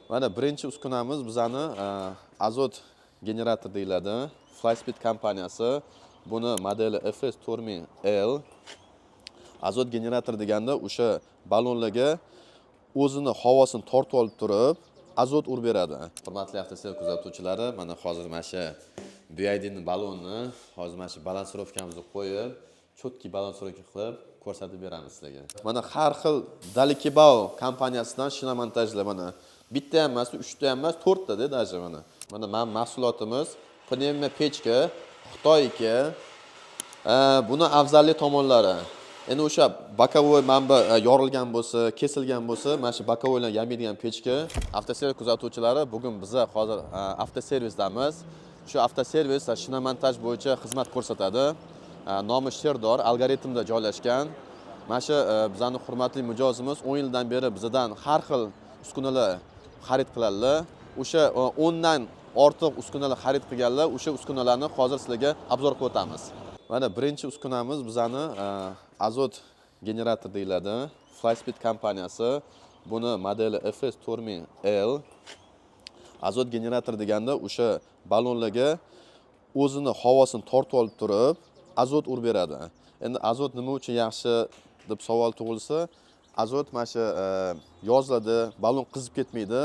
Mana birinchi uskunamiz bizani azot generator deyiladi. Flyspeed kompaniyasi. Buni modeli FS4000L. Azot generator deganda o'sha ballonlarga o'zini havosini tortib olib turib, azot urib beradi. Hurmatli avtosel kuzatuvchilari, mana hozir mana shu BYD ballonni hozir mana shu balansirovkamizni qo'yib, cho'tki balansirovka qilib ko'rsatib beramiz sizlarga. Mana har xil Dalikibao kompaniyasidan shina montajlar mana bitta ham emas, uchta ham emas, to'rtta даже mana. Mana mahsulotimiz pnevma pechka Xitoyniki. Buni afzalli tomonlari. Endi o'sha bokovoy manba yorilgan bo'lsa, kesilgan bo'lsa, mana shu bokovoylar yamaydigan pechka. Avtoservis kuzatuvchilari, bugun biz hozir avtoservisdamiz. Shu avtoservis shina montaj bo'yicha xizmat ko'rsatadi. Nomi Sherdor algoritmda joylashgan. Mana shu bizning hurmatli mijozimiz 10 yildan beri bizdan har xil uskunalar xarid qiladilar. O'sha 10 dan ortiq uskunalar xarid qilganlar, o'sha uskunalarni hozir sizlarga obzor qilib o'tamiz. Mana birinchi uskunamiz bizani azot generator deyiladi. Flyspeed kompaniyasi. Buni modeli FS4000L. Azot generator deganda o'sha ballonlarga o'zini havosini tortib olib turib, azot urib beradi. Endi azot nima uchun yaxshi deb savol tug'ilsa, azot mana shu yozlarda ballon qizib ketmaydi,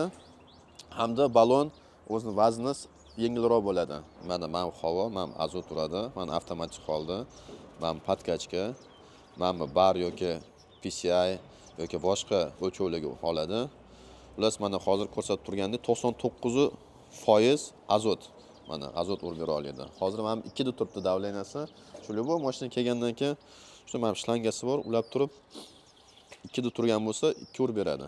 hamda ballon o'zining vazni yengilroq bo'ladi. Mana havo, mana azot uradi, mana avtomatik holda, mana podkachka, mana bar yoki PCI yoki boshqa o'lchovlarga oladi. Ular mana hozir ko'rsatib turganda 99% azot. Mana azot urib bera oladi. Hozir mana 2 da turibdi davleniyasi. Shu любой mashina kelgandan keyin shu mana shlangasi bor, ulab turib 2 da turgan bo'lsa 2 urib beradi.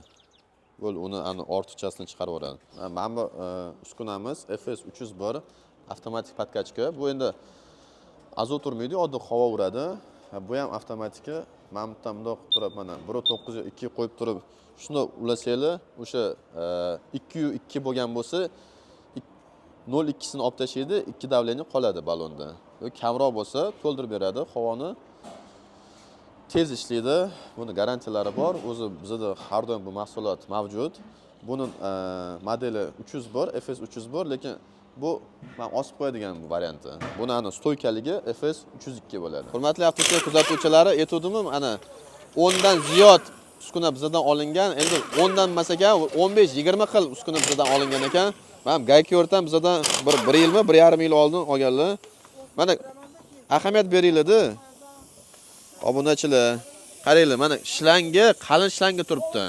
Bo'l uni ortiqchasini chiqarib yuboradi. Mana bu uskunamiz FS301 avtomatik podkachka. Bu endi azot urmaydi, oddiy havo uradi. Bu ham avtomatika. Mana bundoq turib mana 1.9 2 qo'yib turib, shuni ulasanglar, o'sha 2 bo'lgan bo'lsa 0.2 sini olib tashlaydi, 2 davleniya qoladi ballonda. Kamroq bo'lsa to'ldirib beradi, havoni tez ishlaydi. Buni garantiyalari bor. O'zi bizda har doim bu mahsulot mavjud. Buning modeli 301, FS301, lekin bu men osib qo'yadigan varianti. Buni stoykaligi FS302 bo'ladi. Hurmatli avtoservis kuzatuvchilari, aytuvdim, ana 10 dan ziyod uskuna bizdan olingan. Endi 10 dan emas ekan, 15-20 xil uskuna bizdan olingan ekan. Men Gaykiyordan bizdan 1 yilmi, 1,5 yil oldin olganlar. Mana ahamiyat beringlar-da. Obunachilar, qaranglar, mana shlanga, qalin shlanga turibdi.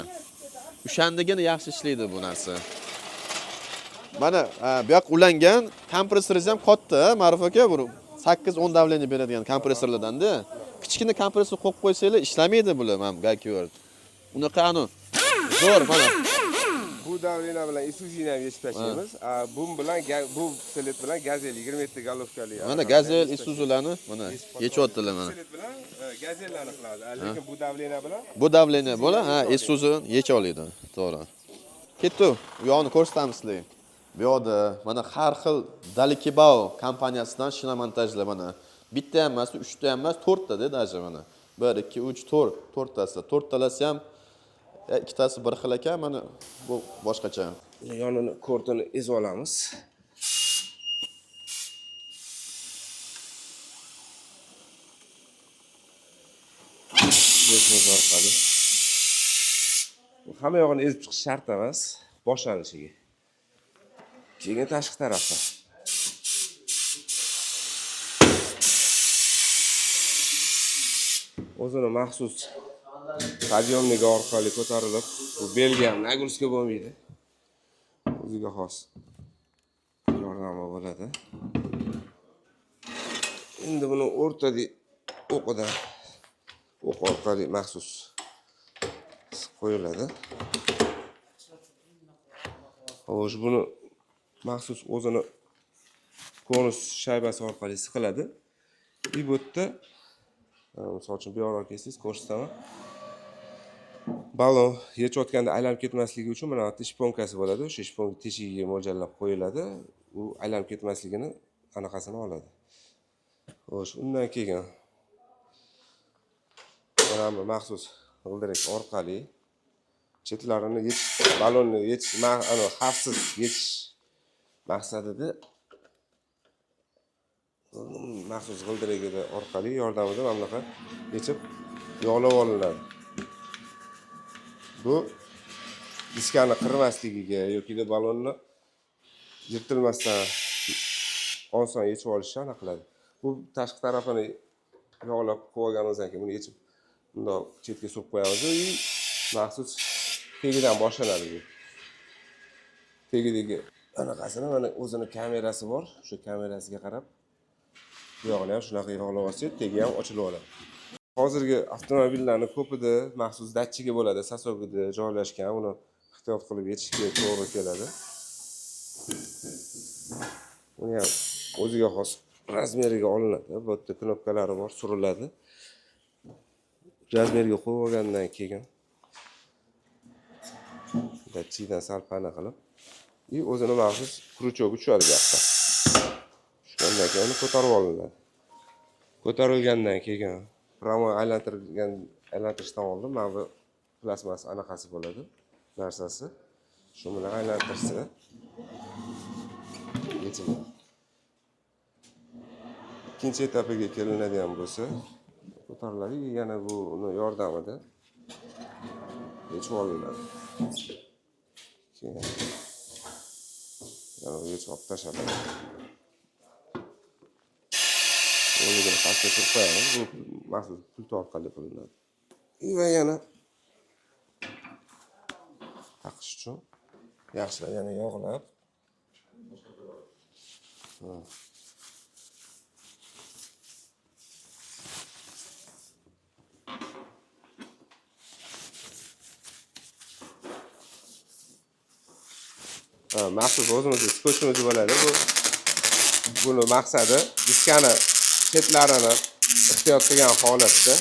O'shandigina yaxshi ishlaydi bu narsa. Mana bu yoq ulangan, kompressoringiz ham katta, Ma'ruf aka, bu 8-10 davleniya beradigan kompressorlardan-da. Kichkina kompressor qo'yib qo'ysanglar ishlamaydi bular, mana Gaykiyor. Unaqa zo'r mana. Bu davleniya bilan Isuzu'ni ham yechib tashlaymiz. Bu bilan bu selet bilan Gazel 27 galovkali. Mana Gazel Isuzu'larni mana yechyaptilar mana. Selet bilan Gazellarni qiladi. Lekin bu davleniya bilan Bu davleniya bilan Isuzu yecha oladi. To'g'ri. Ketdi. Bu yoqni ko'rsatamiz sizlarga. Bu yoqda mana har xil Dalikibao kompaniyasidan shina montajlar mana. Bitta ham emas, uchta ham emas, to'rtta даже mana. 1 2 3 4, to'rttasi. To'rttalasi ham ikkitasi bir xil ekan, mana bu boshqacha. yonini kortini ezib olamiz. Bezimiz orqali. Hamma yog'ini ezib chiqish shart emas, boshlanishiga. Keyin tashqi tarafdan. O'zini maxsus podъемнigi orqali ko'tarilib, bu belgi ham nagruska bo'lmaydi. O'ziga xos yordami bo'ladi. Endi buni o'rtadagi o'qidan o'q orqali maxsus qo'yiladi. Xo'sh, buni maxsus o'zini konus shaybasi orqali siqiladi. Bu yerda misol uchun bu yoqdan kelsangiz ko'rsataman. Ballon yechayotganda aylanib ketmasligi uchun mana bu shponkasi bo'ladi. O'sha shponka teshigiga mo'ljallab qo'yiladi. U aylanib ketmasligini anaqasini oladi. Xo'sh, undan keyin mana bu maxsus g'ildirak orqali chetlarini yechish, balonni yechish, ana xavfsiz yechish maqsadida maxsus g'ildiragi orqali yordamida mana bunaqa yechib yog'lab olinadi. Bu diskani qirmasligiga yoki balonni yirtilmasdan oson yechib olishni aniq qiladi. Bu tashqi tarafini yog'lab qo'yib olganimizdan keyin buni yechib bundoq chetga surib qo'yamiz va maxsus tagidan boshlanadi bu. Tagidagi anaqasini mana o'zini kamerasi bor. Shu kamerasiga qarab bu yog'ini ham shunaqa yog'lab olsak, tagi ham ochilib oladi. Hozirgi avtomobillarning ko'pida maxsus datchigi bo'ladi, sasovida joylashgan. Uni ehtiyot qilib yechishga to'g'ri keladi. Uni ham o'ziga xos razmeriga olinadi. Bu yerda knopkalari bor, suriladi. Razmeriga qo'yib olgandan keyin datchikdan sal pana qilib, o'zini maxsus kruchogi tushadi bu yoqqa. Shundan keyin uni ko'tarib olinadi. Ko'tarilgandan keyin pramo aylantirishdan oldin mana bu plasmas anaqasi bo'ladi, narsasi. Shu bilan aylantirsa yechiladi. Ikkinchi etapiga kelinadigan bo'lsa, ko'tariladi, yana bu uni yordamida yechib olinadi. Keyin yana yechib olib tashladi. O'ligini pastga surib qo'yamiz. Bu maxsus pult orqali qilinadi. Va yana taqish uchun yaxshilab yana yog'lab. Maxsus o'zimizning skochimiz bo'ladi. Buni maqsadi diskani chetlarini ehtiyot qilgan holatda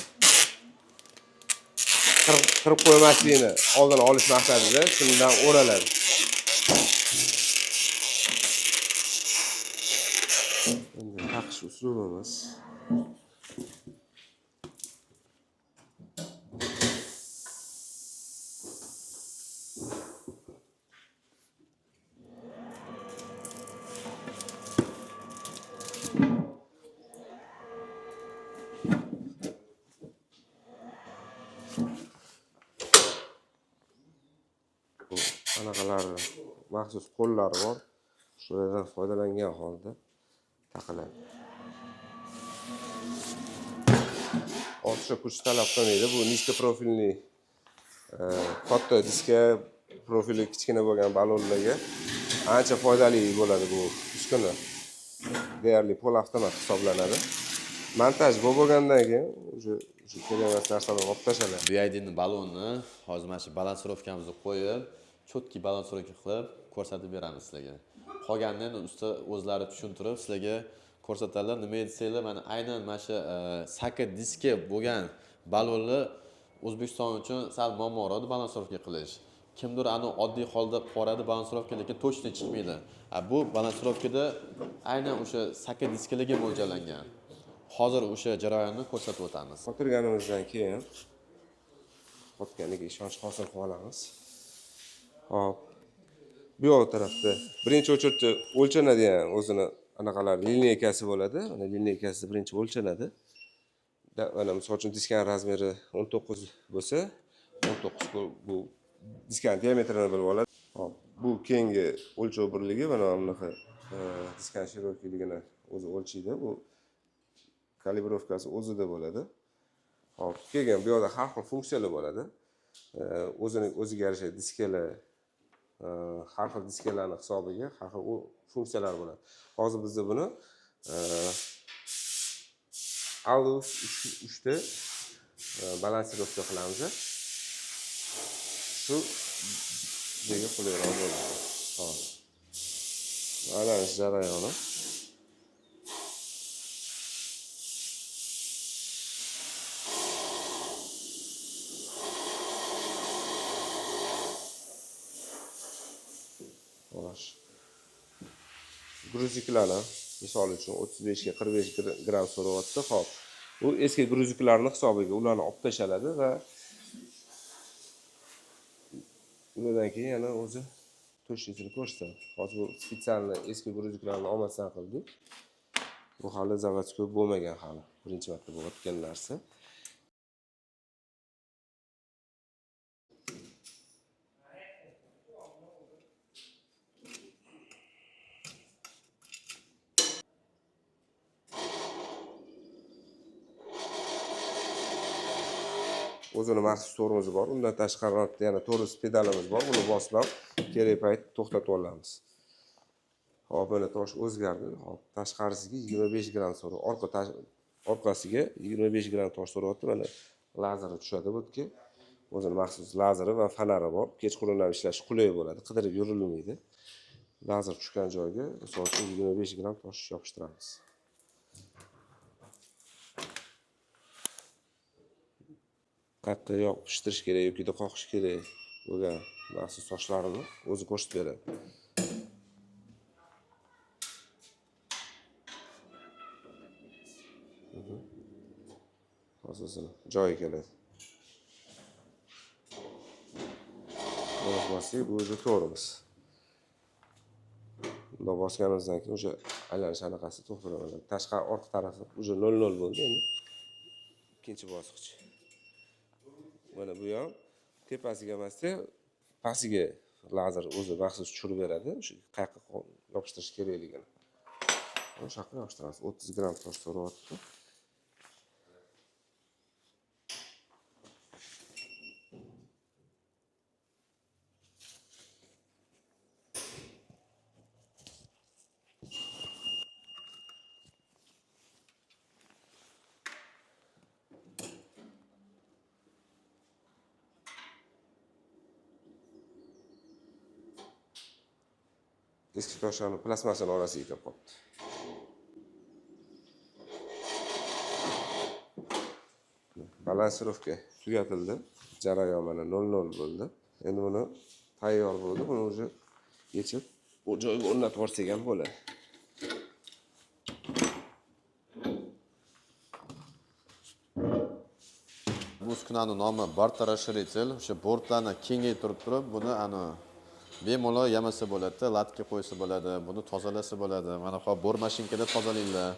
qirib qo'ymasligini oldini olish maqsadida shundan o'raladi. Endi taqish usulimiz anaqalari maxsus qo'llari bor. Shulardan foydalangan holda taqiladi. Ortiqcha kuch talab qilmaydi. Bu niska profilli katta diska profili kichkina bo'lgan balonlarga ancha foydali bo'ladi bu uskuna. Deyarli pol avtomat hisoblanadi. Montaj bo'lgandan keyin o'sha kerak narsalarni olib tashladi. BID'ni balonni hozir mana shu balansirovkamizni qo'yib, chotki balansirovka qilib ko'rsatib beramiz sizlarga. Qolganini endi usta o'zlari tushuntirib sizlarga ko'rsatadilar. Nima desanglar, mana aynan mana shu sakkiz diska bo'lgan balonlar O'zbekiston uchun sal muammoroq balansirovka qilish. Kimdir ani oddiy holda qoradi balansirovka, lekin точно chiqmaydi. Bu balansirovkada aynan o'sha sakkiz diskalarga mo'ljallangan. Hozir o'sha jarayonni ko'rsatib o'tamiz. O'tirganimizdan keyin qotganiga ishonch hosil qilib olamiz. Hop. Bu yoq tarafda birinchi o'chiruvchi o'lchanadigan o'zini anaqalar lineykasi bo'ladi. Mana lineykasi birinchi o'lchanadi. Mana misol uchun diskaning razmeri 19 bo'lsa, 19 bu diskaning diametrini bilib oladi. Hop. Bu keyingi o'lchov birligi mana bunaqa diskaning shirokiyligini o'zi o'lchaydi. Bu kalibrovkasi o'zida bo'ladi. Hop, keyin bu yerda har xil funksiyalar bo'ladi. O'ziga yarasha diskalar, har xil diskalarning hisobiga har xil funksiyalar bo'ladi. Hozir bizda buni Alus 3 ta balansirovka qilamiz. Shu yerga qulayroq bo'ladi. Hop. Mana shu jarayoni. Gruziklarni misol uchun 35 ga 45 gram so'rayapti. Xo'p. Bu eski gruziklarning hisobiga ularni olib tashladi va Undan keyin yana o'zi to'shnisini ko'rsatadi. Hozir bu spetsialniy eski gruziklarni olmasdan qildik. Bu hali zavodskiy bo'lmagan hali. Birinchi marta bo'layotgan narsa. O'zini maxsus tormozi bor. Undan tashqari yana tormoz pedalimiz bor. Buni bosib ham kerak payt to'xtatib olamiz. Hop, mana tosh o'zgardi. Hop, tashqarisiga 25 gramm so'rayapti. Orqasiga 25 gramm tosh so'rayapti. Mana lazeri tushadi bu yerga. O'zini maxsus lazeri va fonari bor. Kechqurun ham ishlash qulay bo'ladi. Qidirib yurilmaydi. Lazer tushgan joyga misol uchun 25 gramm tosh yopishtiramiz. Qayerda yopishtirish kerak yoki qoqish kerak bo'lgan maxsus toshlarni o'zi ko'rsatib beradi. Asosini joyi keladi. Buni bossak, bu o'zi tormoz. Bunda bosganimizdan keyin o'sha aylanish anaqasi to'xtatiladi. Tashqari orqa tarafi o'sha 00 bo'ldi endi. Ikkinchi bosqich. Mana bu ham tepasiga emasda, pastiga lazer o'zi maxsus tushirib beradi. O'sha qayerga yopishtirish kerakligini. O'sha yoqqa yopishtiramiz. 30 gramm tosh so'rayapti. Eski toshlarni plasmasani orasiga kirib qolibdi. Balansirovka tugatildi. Jarayon mana 00 bo'ldi. Endi buni tayyor bo'ldi. Buni o'zi yechib, bu joyga o'rnatib olsak ham bo'ladi. Bu uskunaning nomi bartarashritel. O'sha bortlarni kengaytirib turib, buni bemalol yamasa bo'ladi, latka qo'ysa bo'ladi, buni tozalasa bo'ladi. Mana hop bor mashinkada tozalaylar.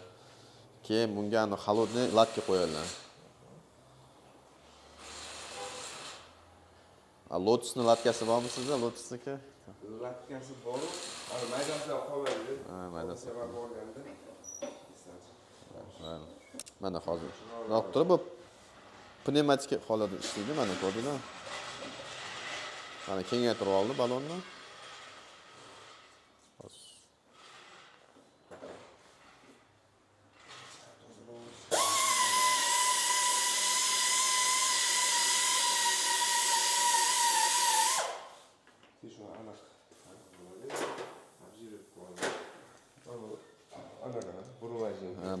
Keyin bunga холодный latka qo'yadilar. Lotusning latkasi bormi sizda? Lotusniki? Latkasi bor. Maydasidan qolmaydi. Maydasi. Borganda. Mana hozir. Yo'q turib bu pnevmatik holatda ishlaydi, mana ko'rdinglar. Mana kengaytirib oldi balonni.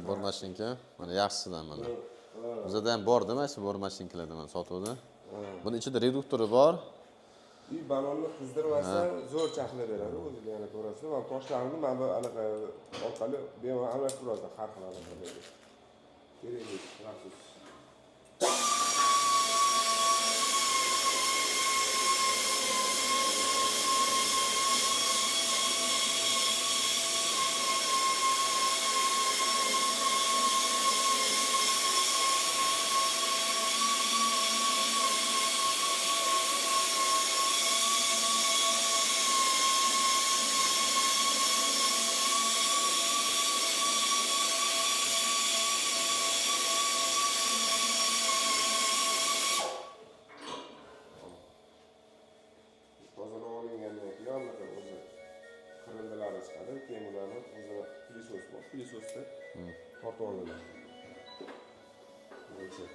Bor mashinka, mana yaxshisidan mana. Bizda ham bor dema, shu bor mashinkalarda mana sotuvda. Buni ichida reduktori bor. Balonni qizdirmasdan zo'r chaqnab beradi, o'ziga yana ko'rasizlar. Men toshlarni mana bu anaqa orqali bemalol almashtiradi, har xil anaqa. Kerakli maxsus. Keyin ularni o'zi pilisos bor. Pilososda tortib olinadi. O'zi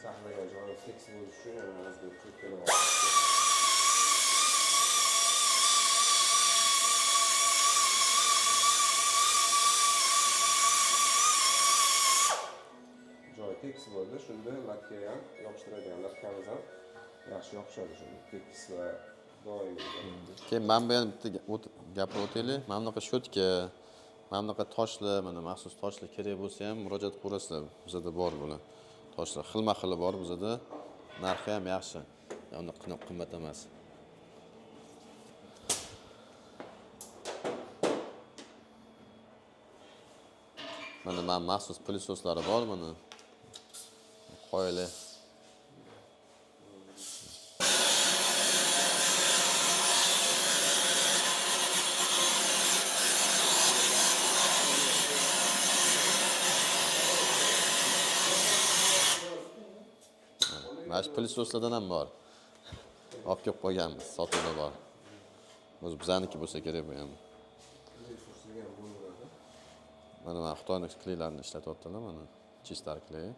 saqlagan joyi tekis bo'lishi uchun yana o'zga cho'kkalab oladi. Joyi tekis bo'ldi. Shunda lakkaga ham yopishtiradigan lakkamiz ham yaxshi yopishadi shunda. Tekis va doimiy. Keyin men bu yana bitta gapni o'taylik. Mana bunaqa shotka, mana bunaqa toshlar, mana maxsus toshlar kerak bo'lsa ham murojaat qilasizlar. Bizda bor bular. Toshlar xilma-xili bor bizda. Narxi ham yaxshi. uni qimmat emas. Mana maxsus pilisoslari bor mana. Qo'yili. Mana shu pilsoslardan ham bor. Olib kelib qo'yganmiz, sotuvda bor. O'zi bizaniki bo'lsa kerak bu ham. Mana Xitoyning klaylarini ishlatyaptilar mana. Chistar kley.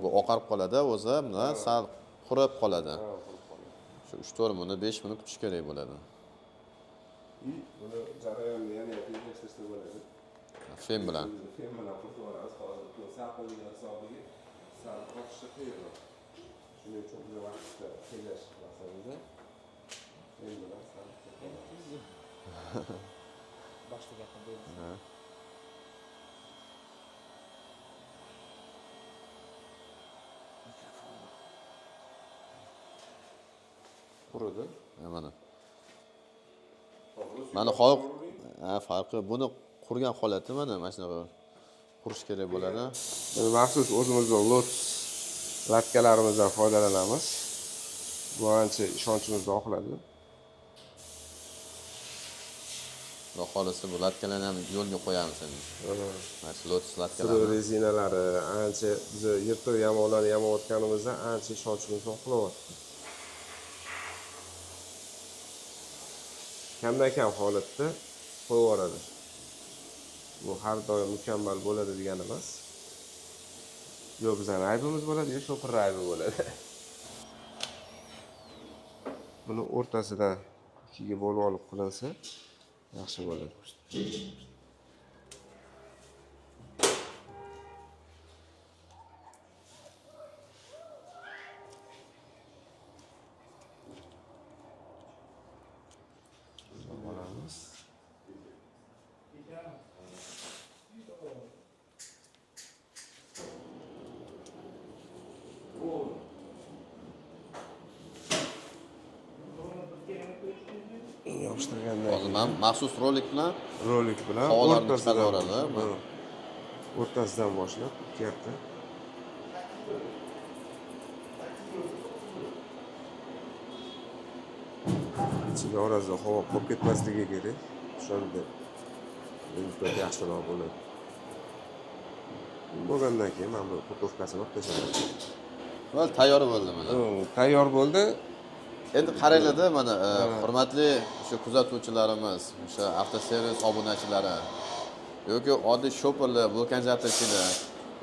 Bu oqarib qoladi, o'zi bundan sal qurib qoladi. Shu 3-4 minut, 5 minut kutish kerak bo'ladi. Buni jarayonni yana tezlashtirsa bo'ladi. Fen bilan. Fen bilan qurib yuboramiz. Hozir salqinlik hisobiga sal qotishda qiyin. Shuning uchun biz vaqtda tezlash maqsadida fen bilan sal boshqa gapni deymiz. quridi. Mana. Mana hozir farqi buni qurgan holati mana shunaqa qurish kerak bo'ladi. Biz maxsus o'zimizning lot latkalarimizdan foydalanamiz. Bu ancha ishonchimizni oqladi. Xudo xolisa bu latkalarni ham yo'lga qo'yamiz endi. Mana shu lot Siro latkalari. rezinalari ancha biz yirtiq yamoqlarni yamayotganimizda ancha ishonchimizni oqlayapti. Kamdan kam holatda qo'yib yuboradi. Bu har doim mukammal bo'ladi degani emas. Yo bizning aybimiz bo'ladi, yo shopir aybi bo'ladi. Buni o'rtasidan ikkiga bo'lib olib qilinsa yaxshi bo'ladi. Yopishtirgandan Hozir men maxsus rolik bilan havolarni chiqaraveradi. O'rtasidan boshlab ketyapti. Ichiga orasida havo qolib ketmasligi kerak. Shunda endi yaxshiroq bo'ladi. Bo'lgandan keyin men bu putovkasini olib tashladim. Val tayyor bo'ldi mana. Tayyor bo'ldi. Endi qaranglar-da mana hurmatli o'sha kuzatuvchilarimiz, o'sha avtoservis obunachilari yoki oddiy shoperlar, vulkanizatyorchilar.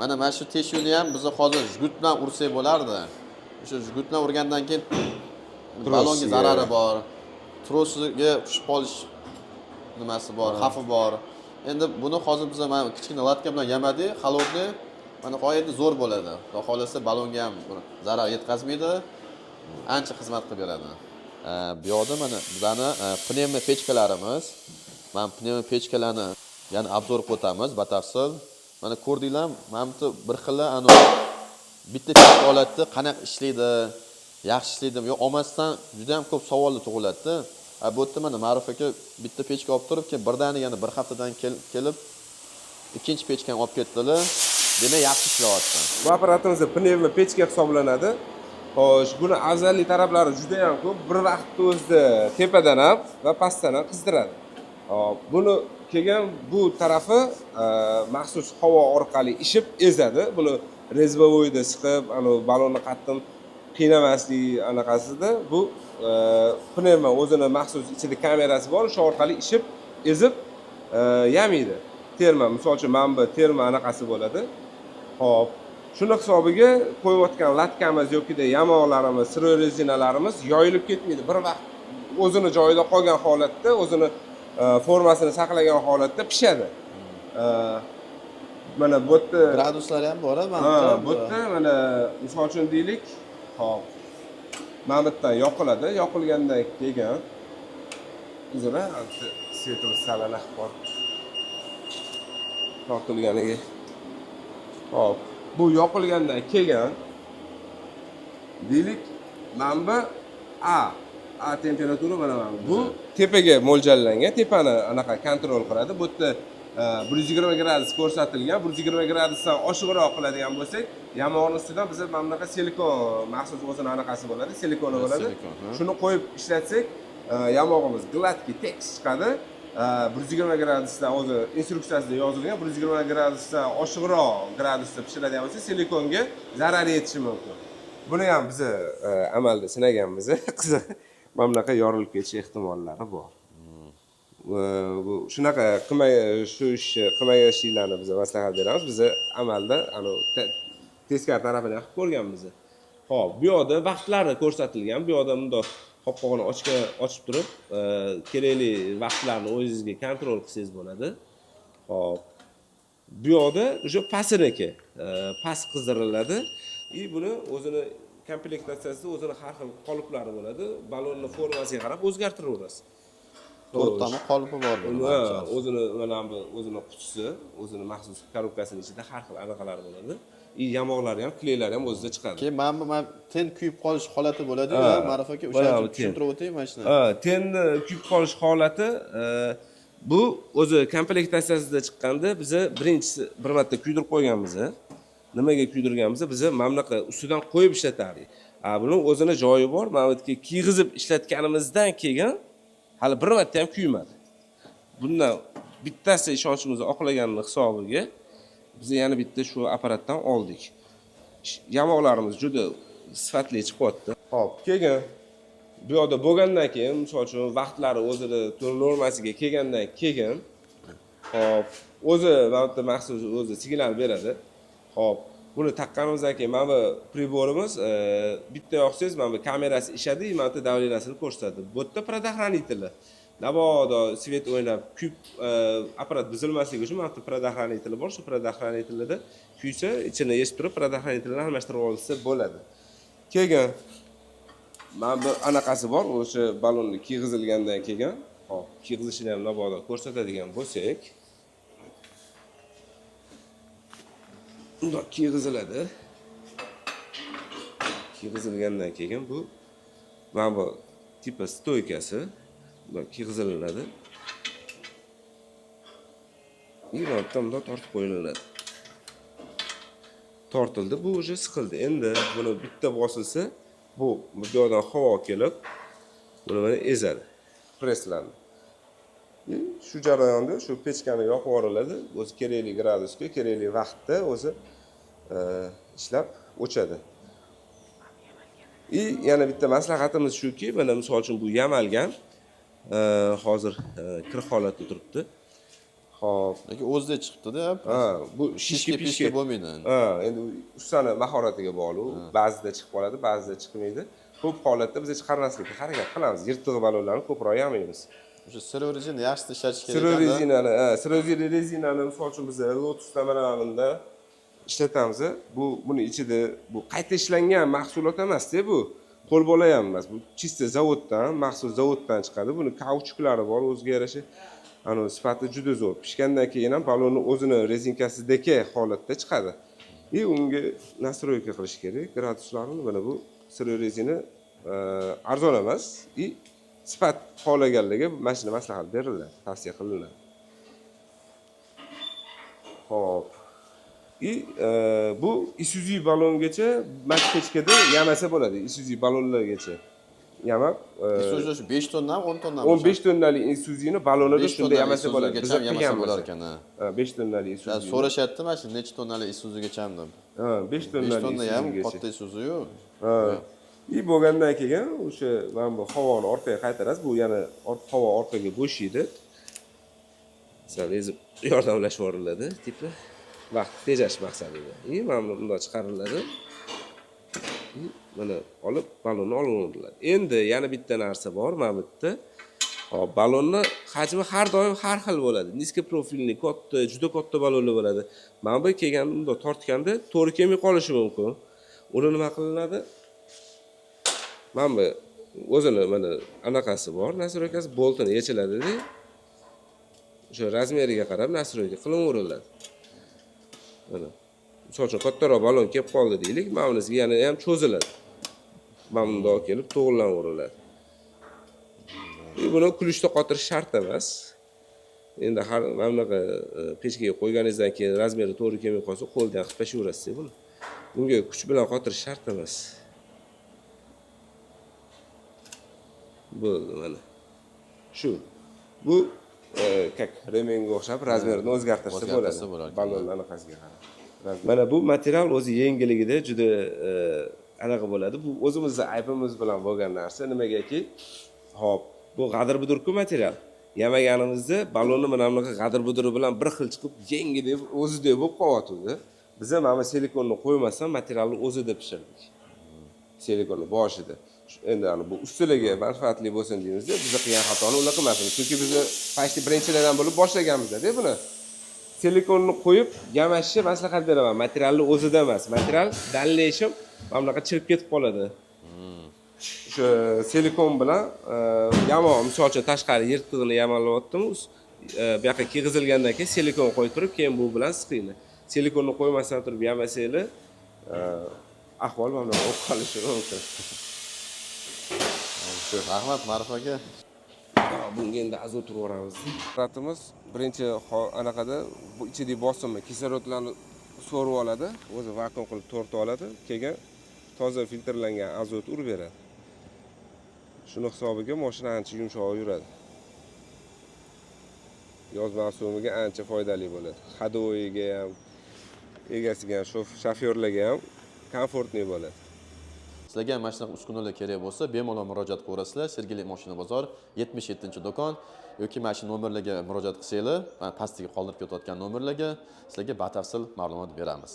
Mana shu teshuvni ham biz hozir jgut bilan ursak bo'lardi. O'sha jgut bilan urgandan keyin balonga zarari bor. Trosiga tushib qolish nimasi bor, xavfi bor. Endi buni hozir biz mana kichkina latka bilan yamadik, xalotni mana qo'yadi zo'r bo'ladi. Xudo xolasa balonga ham zarar yetkazmaydi. Ancha xizmat qilib beradi. Bu yerda mana bizani pnevma pechkalarimiz. Men pnevma pechkalarni yana obzor qilamiz batafsil. Mana ko'rdinglar, mana bu bir xil bitta pechka holatda qanaqa ishlaydi, yaxshi ishlaydimi yo olmasdan juda ham ko'p savollar tug'iladi. Bu yerda mana Ma'ruf aka bitta pechka olib turib, keyin birdaniga yana bir haftadan kelib ikkinchi pechkani olib ketdilar. Demak, yaxshi ishlayapti. Bu apparatimizda pnevma pechka hisoblanadi. Xo'sh, buni afzallik taraflari juda ham ko'p. Bir vaqtda o'zida tepadan ham va pastdan ham qizdiradi. Hop, buni kelgan bu tarafi maxsus havo orqali ishib ezadi. Buni rezbovoyda siqib, balonni qattiq qiynamaslik anaqasida bu pnevma o'zini maxsus ichida kamerasi bor, shu orqali ishib ezib yamaydi. Terma, misol uchun mana bu terma anaqasi bo'ladi. Hop, shuni hisobiga qo'yayotgan latkamiz yoki-da yamoqlarimiz, siro rezinalarimiz yoyilib ketmaydi. Bir vaqt o'zini joyida qolgan holatda, o'zini formasini saqlagan holatda pishadi. mana bu yerda Graduslari ham bor, ha, bu yerda mana misol uchun deylik, hop. Mana bu yerdan yoqiladi, yoqilgandan keyin uzra svetimiz salanaq bor. Tortilganiga. Hop. Bu yoqilgandan keyin deylik, mana bu A temperatura mana bu tepaga mo'ljallangan, tepani anaqa kontrol qiladi. Bu yerda 120 gradus ko'rsatilgan. 120 gradusdan oshiqroq qiladigan bo'lsak, yamoqning ustidan biz mana bunaqa silikon maxsus o'zini anaqasi bo'ladi, silikoni bo'ladi. Shuni qo'yib ishlatsak, yamog'imiz gladkiy, tekis chiqadi. 120 gradusdan o'zi instruksiyasida yozilgan, 120 gradusdan oshiqroq gradusda pishiradigan bo'lsa, silikonga zarar yetishi mumkin. Buni ham biz amalda sinaganmiz. Qiziq, mana bunaqa yorilib ketish ehtimollari bor. Bu shunaqa shu ishni qilmagashinglarni biz maslahat beramiz. Biz amalda teskari tarafini qilib ko'rganmiz. Xo'p, bu yoqda vaqtlari ko'rsatilgan. Bu yoqda bundoq qopqog'ini ochib turib, kerakli vaqtlarni o'zingizga kontrol qilsangiz bo'ladi. Xo'p. Bu yoqda o'sha pasniki, pas qizdiriladi. Buni o'zini komplektatsiyasida o'zini har xil qoliplari bo'ladi. Balonning formasiga qarab o'zgartiraverasiz. To'rttami qolipi bor buni. O'zini mana bu o'zini qutisi, o'zini maxsus korobkasining ichida har xil anaqalar bo'ladi. Yamoqlari ham, kliklari ham o'zida chiqadi. Keyin mana ten kuyib qolish holati bo'ladi-ku, Ma'ruf aka, o'shani tushuntirib o'tay mana shuni. Tenni kuyib qolish holati bu o'zi komplektatsiyasida chiqqanda biz birinchisi bir marta kuydirib qo'yganmiz. Nimaga kuydirganmiz? Biz mana bunaqa ustidan qo'yib ishlatardik. Buning o'zini joyi bor. Mana bu yerga kiyg'izib ishlatganimizdan keyin hali bir marta ham kuymadi. Bundan bittasi ishonchimizni oqlaganini hisobiga biz yana bitta shu apparatdan oldik. Yamoqlarimiz juda sifatli chiqyapti. Xo'p, keyin bu yoqda bo'lgandan keyin, misol uchun vaqtlari o'zini normasiga kelgandan keyin, hop, o'zi mana bu maxsus o'zi signal beradi. Hop, buni taqqanimizdan keyin mana bu priborimiz bitta yoqsangiz mana bu kamerasi ishadi, mana bu davleniyasini ko'rsatadi. Bu yerda предохранитель. Mabodo svet o'ynab, kuyib apparat buzilmasligi uchun mana bu предохранитель bor. Shu предохранительda kuysa, ichini yechib turib предохранительni almashtirib olsa bo'ladi. Keyin mana bu anaqasi bor, o'sha balonni kiyg'izilgandan keyin, hop, kiyg'izishini ham mabodo ko'rsatadigan bo'lsak, bundoq kiyg'iziladi. Kiyg'izilgandan keyin bu mana bu tipa stoykasi bundoq kiyg'izilinadi. Bundoq tortib qo'yiladi. Tortildi, bu уже siqildi. Endi buni bitta bosilsa, bu yoqdan havo kelib, buni mana ezadi, presslandi. Shu jarayonda shu pechkani yoqib yuboriladi, o'zi kerakli gradusga, kerakli vaqtda o'zi ishlab o'chadi. Yana bitta maslahatimiz shuki, mana misol uchun bu yamalgan, hozir kir holatda turibdi. Xo'p, lekin o'zida chiqibdi-da. Bu shishga bo'lmaydi. Endi ustani mahoratiga bog'liq. Ba'zida chiqib qoladi, ba'zida chiqmaydi. Ko'p holatda biz chiqarmaslikka harakat qilamiz. Yirtiq balonlarni ko'proq yamaymiz. O'sha siro rezina yaxshi ishlatish kerak. Siro rezinani misol uchun biz Lotus namunalariga ishlatamiz. Buni ichida bu qayta ishlangan mahsulot emas-da bu. Qo'lbola ham emas. Bu chista zavoddan, maxsus zavoddan chiqadi. Buni kauchuklari bor, o'ziga yarasha. Sifati juda zo'r. Pishgandan keyin ham balonni o'zini rezinkasidagi holatda chiqadi. Unga nastroyka qilish kerak. Graduslarini mana bu siro rezina arzon emas. Sifat xohlaganligi mashina maslahat beriladi, tavsiya qilinadi. Xo'p. Bu Isuzu balongacha makpechkada yamasa bo'ladi. Isuzu balonlargacha yamab, Isuzu 5 tonnami, 10 tonnami? 15 tonnali Isuzu'ni balonida shunday yamasa bo'ladi. Bizga yamasa bo'lar ekan. 5 tonnali Isuzu. So'rashyapti mana shu necha tonnali Isuzugacha deb. 5 tonnali tonna ham katta Isuzu-yu. Bo'lgandan keyin o'sha mana bu havoni orqaga qaytarasiz. Bu yana havo orqaga bo'shaydi. Sal ezib yordamlashib yuboriladi, tipi vaqt tejash maqsadida. Mana bunday chiqariladi. Mana olib balonni olib o'rnatiladi. Endi yana bitta narsa bor, mana bu yerda Hop, ballonni hajmi har doim har xil bo'ladi. Niska profilli, katta, juda katta ballonlar bo'ladi. Mana bu kelganda tortganda to'g'ri kelmay qolishi mumkin. Uni nima qilinadi? Mana bu o'zini mana anaqasi bor, nastroykasi boltini yechiladi-da. O'sha razmeriga qarab nastroyka qilaveriladi. Mana misol uchun kattaroq ballon kelib qoldi deylik, mana bunisiga yana ham cho'ziladi. Mana bundoq kelib to'g'rilaveriladi. Buni kulishda qotirish shart emas. Endi har mana bunaqa pechkaga qo'yganingizdan keyin razmeri to'g'ri kelmay qolsa, qo'ldan qilib tashaverasiz buni. Bunga kuch bilan qotirish shart emas. Bo'ldi mana. Shu. Bu kak remenga o'xshab razmerini o'zgartirsa bo'ladi. Ballon anaqasiga qarab. Mana bu material o'zi yengilligida juda anaqa bo'ladi. Bu o'zimizning aybimiz bilan bo'lgan narsa. Nimagaki, hop, bu g'adir-budirku material. Yemaganimizda ballonni mana bunaqa g'adir-budiri bilan bir xil chiqib, yengidek, o'zidek bo'lib qolyapti. Biz ham mana silikonni qo'ymasdan materialni o'zida pishirdik. Silikonni boshida. Endi bu ustilaga manfaatli bo'lsin deymizda, biz qilgan xatoni ular qilmasin. Chunki biz pashti birinchilardan bo'lib boshlaganmiz-da, buni. Silikonni qo'yib, yamashni maslahat beraman. Materialni o'zida emas. Material danlashib, mana bunaqa chirib ketib qoladi. O'sha silikon bilan yamoq, misol uchun tashqari yirtig'ini yamalayotdim, bu yoqqa kiyg'izilgandan keyin silikon qo'yib turib, keyin bu bilan siqinglar. Silikonni qo'ymasdan turib yamasanglar, ahvol mana bunaqa bo'lib qolishi mumkin. Rahmat Ma'ruf aka. Bunga endi azot uramiz. Apparatimiz birinchi anaqada bu ichidagi bosimni, kislorodlarni so'rib oladi, o'zi vakuum qilib tortib oladi, keyin toza filtrlangan azot urib beradi. Shuni hisobiga mashina ancha yumshoq yuradi. Yoz mavsumiga ancha foydali bo'ladi. Hadoyiga ham, egasiga ham, shofyorlarga ham komfortli bo'ladi. Sizlarga mana shunaqa uskunalar kerak bo'lsa, bemalol murojaat qilasizlar. Sergeli Mashina bozor 77-do'kon yoki mana shu nomerlarga murojaat qilsanglar, pastga qoldirib ketayotgan nomerlarga sizlarga batafsil ma'lumot beramiz.